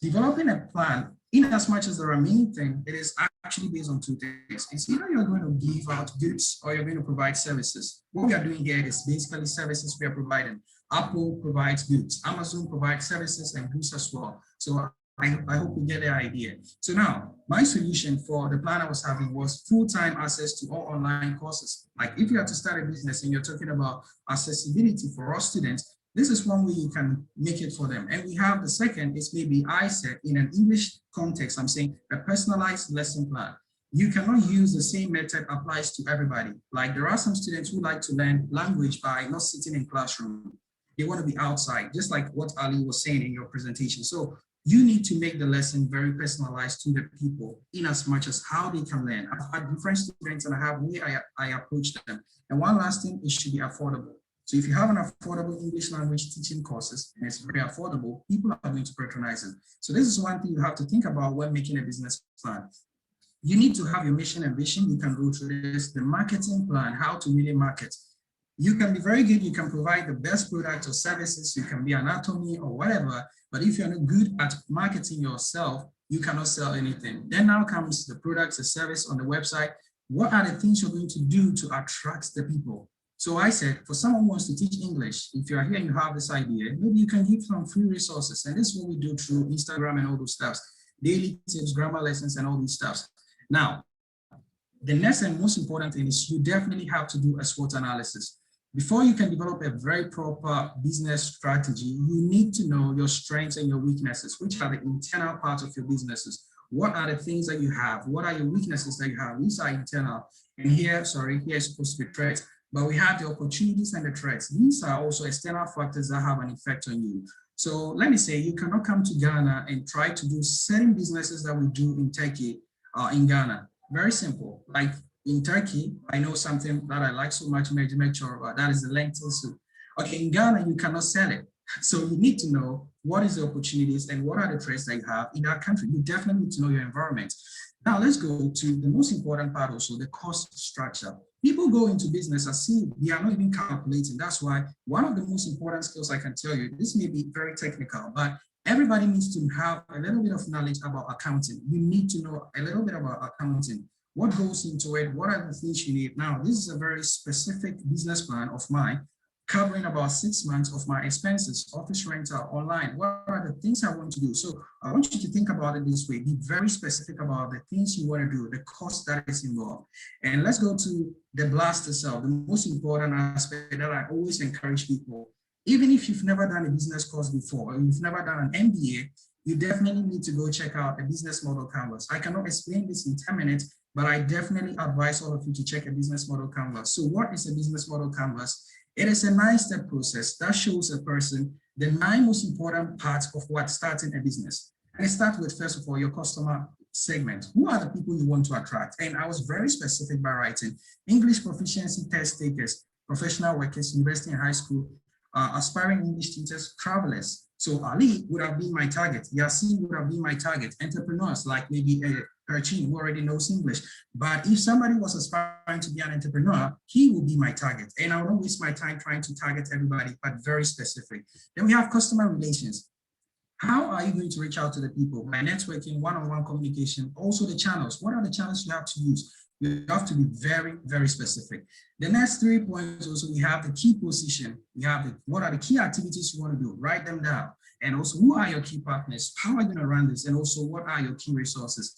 S6: developing a plan, in as much as there are many things, it is actually based on two things. It's either you're going to give out goods or you're going to provide services. What we are doing here is basically services we are providing. Apple provides goods, Amazon provides services and goods as well. So I hope you get the idea. So now, my solution for the plan I was having was full-time access to all online courses. Like if you have to start a business and you're talking about accessibility for all students, this is one way you can make it for them. And we have the second is maybe I said in an English context, I'm saying a personalized lesson plan. you cannot use the same method applies to everybody. Like there are some students who like to learn language by not sitting in classroom. They want to be outside, just like what Ali was saying in your presentation. So you need to make the lesson very personalized to the people in as much as how they can learn. I've had different students and I have way I approach them. And one last thing, it should be affordable. So if you have an affordable English language teaching courses and it's very affordable, people are going to patronize it. So this is one thing you have to think about when making a business plan. You need to have your mission and vision. You can go through this, the marketing plan, how to really market. You can be very good. You can provide the best product or services. You can be anatomy or whatever. But if you're not good at marketing yourself, you cannot sell anything. Then now comes the products, the service on the website. What are the things you're going to do to attract the people? So I said, for someone who wants to teach English, if you're here and you have this idea, maybe you can give some free resources. And this is what we do through Instagram and all those stuff. Daily tips, grammar lessons, and all these stuff. Now, the next and most important thing is you definitely have to do a SWOT analysis. Before you can develop a very proper business strategy, you need to know your strengths and your weaknesses, which are the internal parts of your businesses. What are the things that you have? What are your weaknesses that you have? These are internal. And here is supposed to be threats, but we have the opportunities and the threats. These are also external factors that have an effect on you. So let me say, you cannot come to Ghana and try to do certain businesses that we do in Turkey, in Ghana. Very simple. Like in Turkey, I know something that I like so much, that is the lentil soup. Okay, in Ghana, you cannot sell it. So you need to know what is the opportunities and what are the threats that you have in that country. You definitely need to know your environment. Now let's go to the most important part also, the cost structure. People go into business as if they are not even calculating. That's why one of the most important skills I can tell you, this may be very technical, but everybody needs to have a little bit of knowledge about accounting. You need to know a little bit about accounting. What goes into it? What are the things you need? Now, this is a very specific business plan of mine, covering about 6 months of my expenses, office rental, online. What are the things I want to do? So I want you to think about it this way. Be very specific about the things you want to do, the cost that is involved. And let's go to the blast itself, the most important aspect that I always encourage people. Even if you've never done a business course before, or you've never done an MBA, you definitely need to go check out a business model canvas. I cannot explain this in 10 minutes, but I definitely advise all of you to check a business model canvas. So what is a business model canvas? It is a 9-step process that shows a person the 9 most important parts of what starting a business. And it starts with, first of all, your customer segment. Who are the people you want to attract? And I was very specific by writing English proficiency test takers, professional workers, university and high school, aspiring English teachers, travelers. So Ali would have been my target. Yasin would have been my target. Entrepreneurs like maybe Perçin, who already knows English. But if somebody was aspiring to be an entrepreneur, he will be my target. And I won't waste my time trying to target everybody, but very specific. Then we have customer relations. How are you going to reach out to the people? By networking, one-on-one communication, also the channels. What are the channels you have to use? You have to be very, very specific. The next 3 points also, we have the key position. We have what are the key activities you want to do? Write them down. And also, who are your key partners? How are you going to run this? And also, what are your key resources?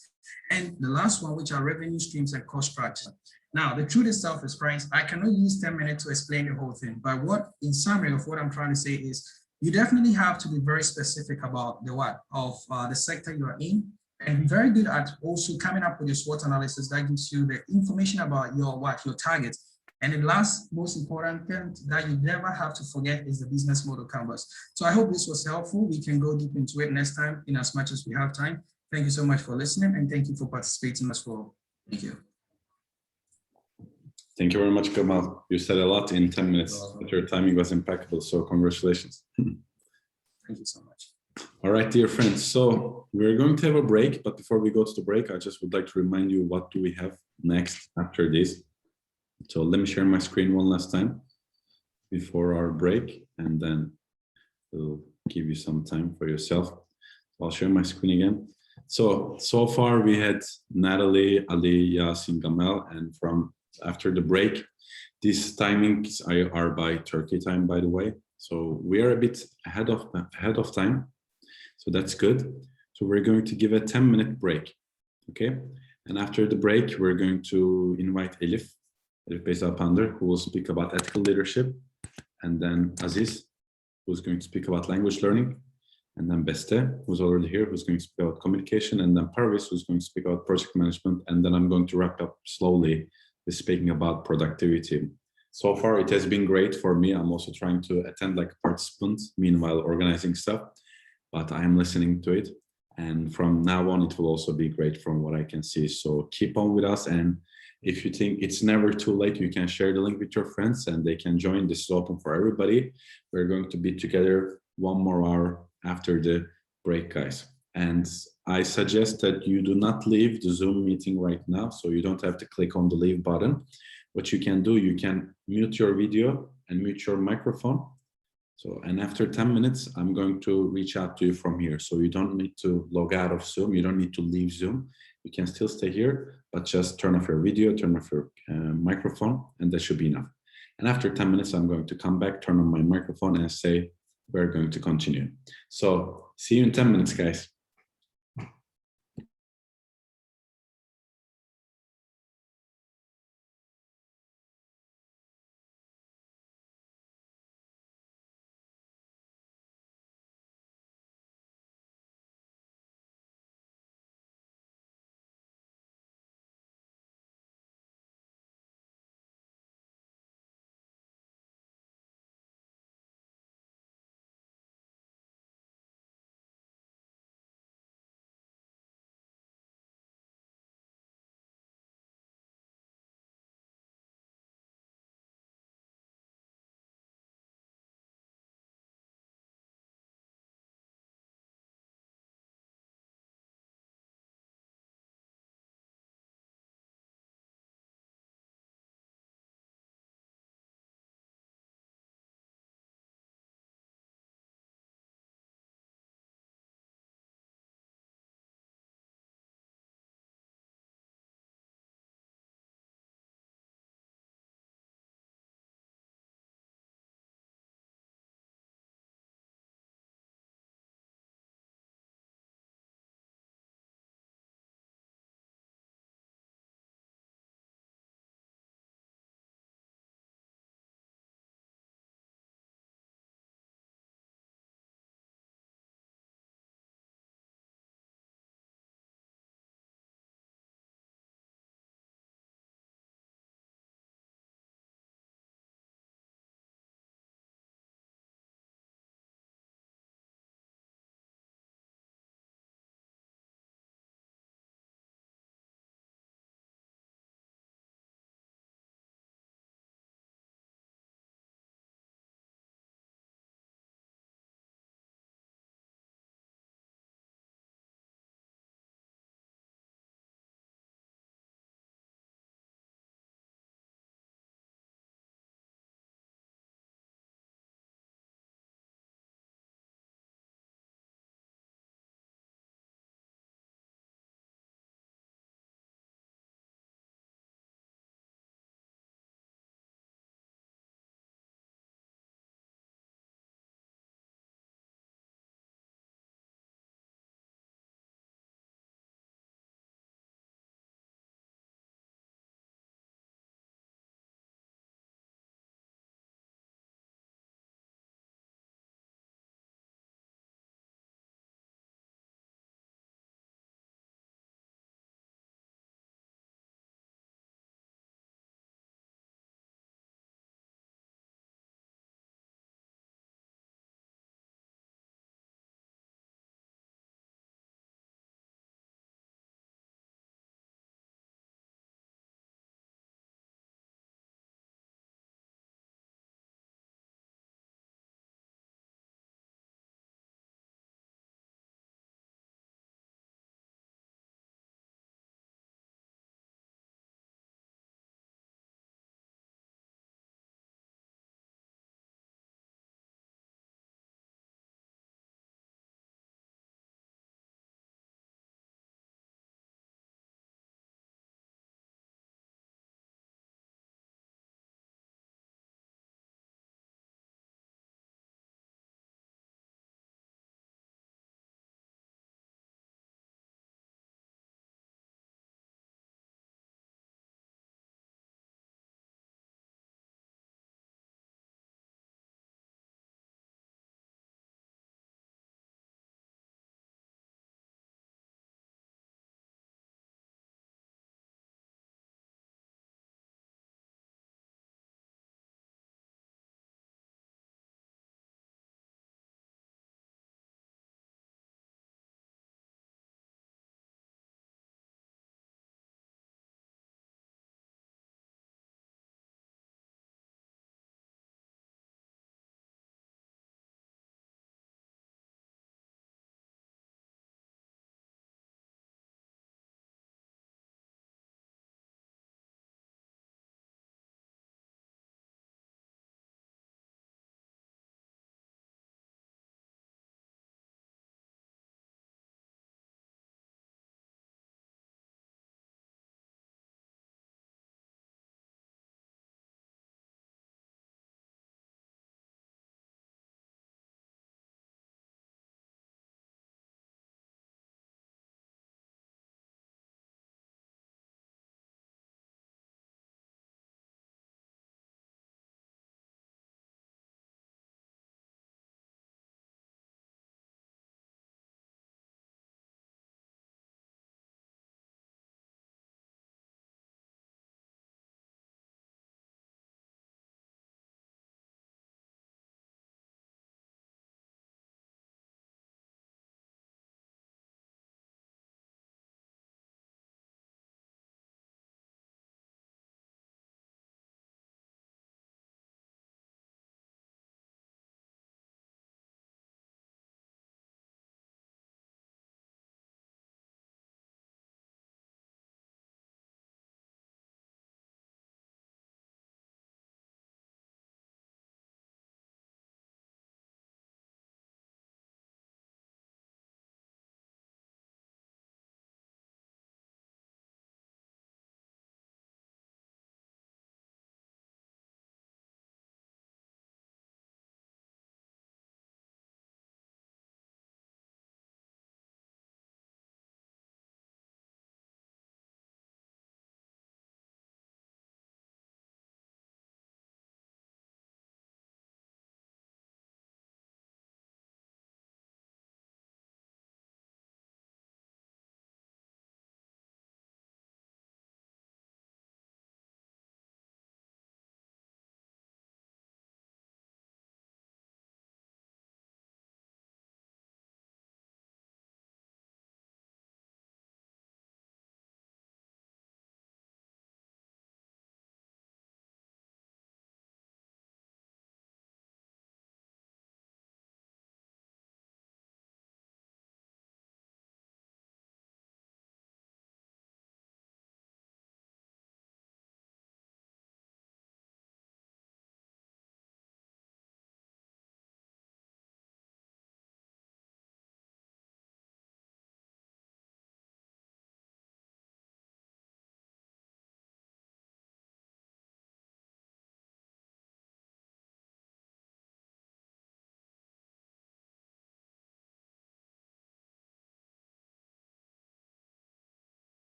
S6: And the last one, which are revenue streams and cost structure. Now, the truth itself is, friends, I cannot use 10 minutes to explain the whole thing. But what, in summary of what I'm trying to say is, you definitely have to be very specific about the what of the sector you are in, and be very good at also coming up with your SWOT analysis that gives you the information about your targets. And the last most important thing that you never have to forget is the business model canvas. So I hope this was helpful. We can go deep into it next time in as much as we have time. Thank you so much for listening, and thank you for participating as well. Thank you.
S1: Thank you very much, Gamel. You said a lot in 10 minutes, but your timing was impeccable, so congratulations.
S6: Thank you so much.
S1: All right, dear friends, so we're going to have a break, but before we go to the break, I just would like to remind you what do we have next after this. So let me share my screen one last time before our break, and then we'll give you some time for yourself. I'll share my screen again. So far we had Nataly, Ali, Yasin, Gamel, and from after the break, these timings are by Turkey time, by the way. So we are a bit ahead of time. So that's good. So we're going to give a 10-minute break, okay? And after the break, we're going to invite Elif Beyza Pandır, who will speak about ethical leadership, and then Aziz, who's going to speak about language learning, and then Beste, who's already here, who's going to speak about communication, and then Parviz, who's going to speak about project management, and then I'm going to wrap up slowly with speaking about productivity. So far, it has been great for me. I'm also trying to attend like a participant, meanwhile organizing stuff, but I am listening to it. And from now on, it will also be great from what I can see. So keep on with us. And if you think it's never too late, you can share the link with your friends and they can join. This is open for everybody. We're going to be together 1 more hour after the break, guys. And I suggest that you do not leave the Zoom meeting right now. So you don't have to click on the leave button. What you can do, you can mute your video and mute your microphone. So, and after 10 minutes, I'm going to reach out to you from here. So you don't need to log out of Zoom. You don't need to leave Zoom. You can still stay here, but just turn off your video, turn off your microphone, and that should be enough. And after 10 minutes, I'm going to come back, turn on my microphone and say, we're going to continue. So see you in 10 minutes, guys.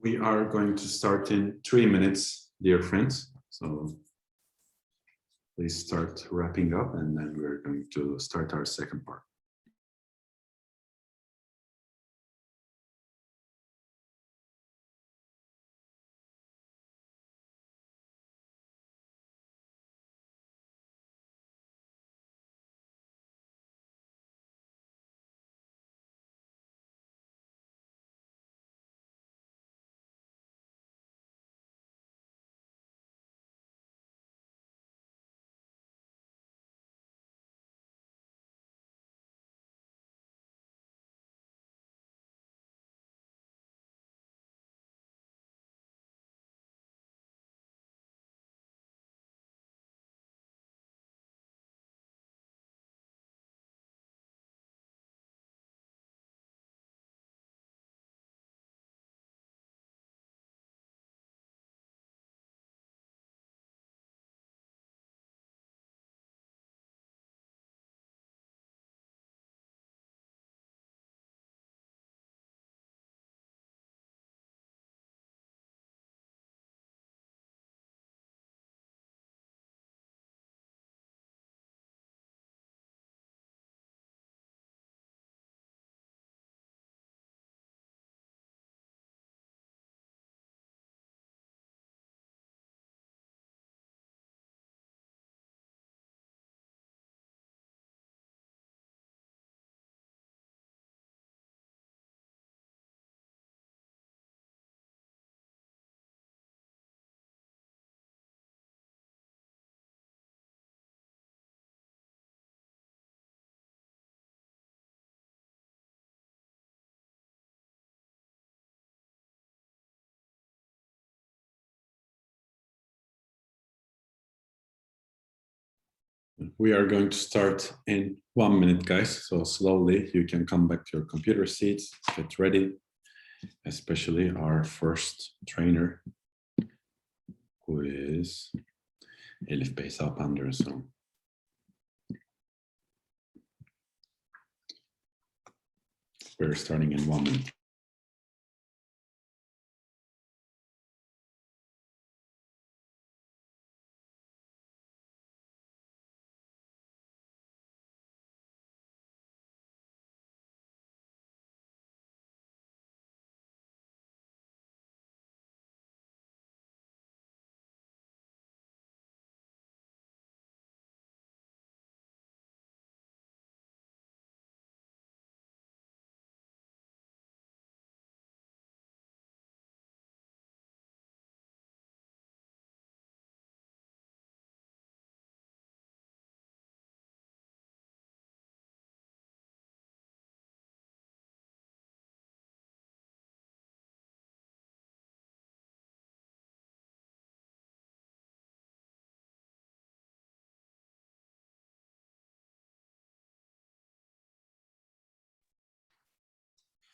S1: We are going to start in 3 minutes, dear friends. So please start wrapping up, and then we're going to start our second part. We are going to start in 1 minute, guys. So slowly you can come back to your computer seats, get ready, especially our first trainer, who is Elif, Beyza, Pandır. So we're starting in 1 minute.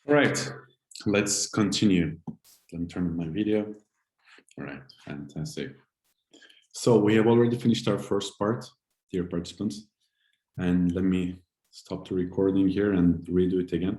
S1: All right, let's continue. Let me turn on my video. All right, fantastic. So we have already finished our first part, dear participants. And let me stop the recording here and redo it again.